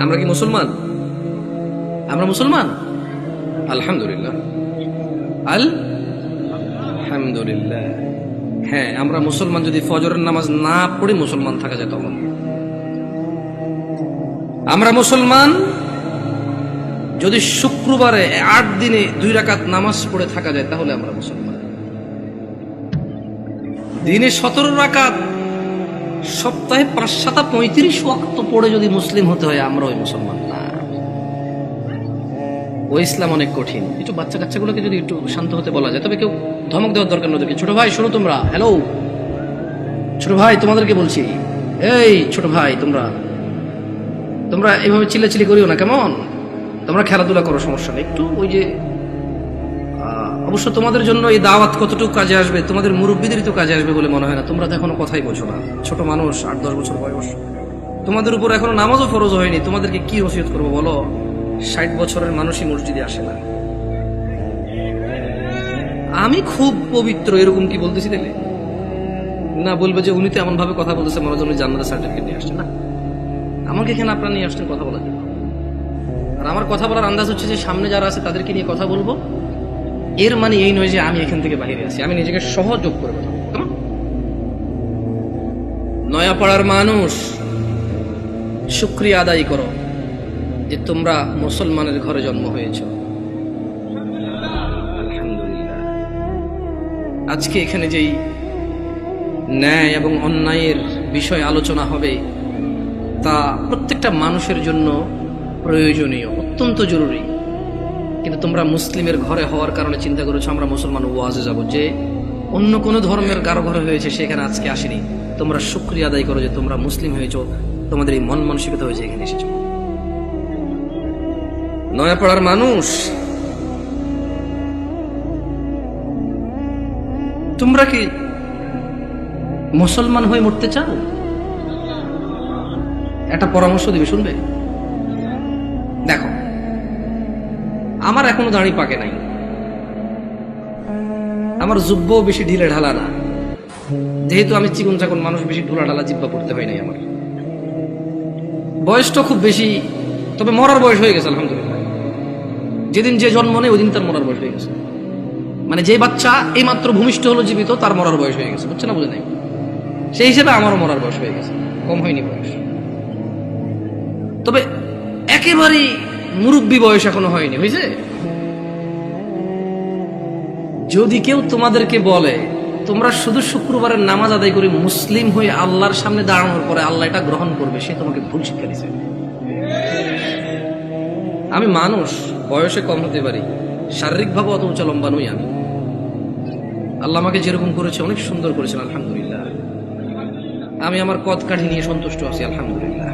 আমরা কি মুসলমান? আমরা মুসলমান আলহামদুলিল্লাহ, আলহামদুলিল্লাহ। হ্যাঁ, আমরা মুসলমান। যদি ফজরের নামাজ না পড়ে মুসলমান থাকা যায় তখন আমরা মুসলমান। যদি শুক্রবারে 8 দিনে 2 রাকাত নামাজ পড়ে থাকা যায় তাহলে আমরা মুসলমান। দিনে 17 রাকাত, সপ্তাহে 5-7-35 ওয়াক্ত পড়ে যদি মুসলিম হতে হয়, আমরা ওই মুসলমান না। ওই ইসলাম অনেক কঠিন। একটু বাচ্চা কাচ্চাগুলোকে যদি একটু শান্ত হতে বলা যায়, তবে কেউ ধমক দেওয়ার দরকার নয়। ছোট ভাই শোনো, তোমরা হ্যালো, ছোট ভাই তোমাদেরকে বলছি, এই ছোট ভাই তোমরা এইভাবে চিল্লাচিল্লি করিও না, কেমন? তোমরা খেলাধুলা করো, সমস্যা নেই। একটু ওই যে অবশ্য তোমাদের জন্য এই দাওয়াত কতটুকু কাজে আসবে, তোমাদের মুরব্বীদেরই তো কাজে আসবে বলে মনে হয় না। তোমরা তো এখনো কথাই বোঝো না, ছোট মানুষ, 8-10 বছর বয়স। তোমাদের উপর এখনো নামাজও ফরজ হয়নি। তোমাদেরকে কি ওসিয়ত করবো বলো? 60 বছরের মানুষই মসজিদে আসে না। আমি খুব পবিত্র এরকম কি বলতেছি দেখলে না? বলবে যে উনি তো এমন ভাবে কথা বলতেছে মনে হয় জান্নাতের সার্টিফিকেট নিয়ে আসছে। না, আমাকে এখানে আপনারা নিয়ে আসছেন কথা বলার জন্য। আর আমার কথা বলার আন্দাজ হচ্ছে যে সামনে যারা আছে তাদেরকে নিয়ে কথা বলবো। এর মানে এই নয় যে আমি এখান থেকে বাইরে আছি। আমি নিজেকে সহযোগ করে কথা বলবো। নয়াপাড়ার মানুষ, শুকরিয়া আদায় করো যে তোমরা মুসলমানের ঘরে জন্ম হয়েছ। আলহামদুলিল্লাহ। আজকে এখানে যেই ন্যায় এবং অন্যায়ের বিষয় আলোচনা হবে, তা প্রত্যেকটা মানুষের জন্য প্রয়োজনীয়, অত্যন্ত জরুরি। কিন্তু তোমরা মুসলিমের ঘরে হওয়ার কারণে চিন্তা করেছো আমরা মুসলমান ওয়াজে যাব, যে অন্য কোনো ধর্মের কারো ঘরে হয়েছে সেখানে আজকে আসেনি। তোমরা শুকরিয়া আদায় করো যে তোমরা মুসলিম হয়েছো, তোমাদের এই মন মানসিকতা হয়েছে এখানে এসেছো। নয়াপাড়ার মানুষ, তোমরা কি মুসলমান হয়ে মরতে চাও? একটা পরামর্শ দিবে, শুনবে? দেখো, আমার এখনো দাড়ি পাকে নাই, আমার জুব্ব বেশি ঢিলে ঢালা না। যেহেতু আমি চিকন চাকন মানুষ, বেশি ঢোলা ঢালা জিব্বা পড়তে হয় নাই। আমার বয়সটা খুব বেশি, তবে মরার বয়স হয়ে গেছে আলহামদুলিল্লাহ। যেদিন যে জন্ম নেই ওই দিন তার মরার বয়স হয়ে গেছে। মানে যে বাচ্চা এই মাত্র ভূমিষ্ঠ হলো জীবিত, তার মরার বয়স হয়ে গেছে। বুঝছে না? বুঝে নাই? সেই হিসেবে আমারও মরার বয়স হয়ে গেছে, কম হয়নি বয়স। তবে একেবারেই মুরব্বী বয়স এখনো হয়নি, হয়েছে। যদি কেউ তোমাদেরকে বলে তোমরা শুধু শুক্রবারের নামাজ আদায় করে মুসলিম হয়ে আল্লাহর সামনে দাঁড়ানোর পরে আল্লাহ এটা গ্রহণ করবে, সে তোমাকে ভুল শিক্ষা দিচ্ছে। আমি মানুষ, বয়সে কম হতে পারি, শারীরিকভাবে অত উঁচা লম্বা নই আমি। আল্লাহ আমাকে যেরকম করেছে অনেক সুন্দর করেছেন আলহামদুলিল্লাহ। আমি আমার কদ কাঠি নিয়ে সন্তুষ্ট আছি আলহামদুলিল্লাহ।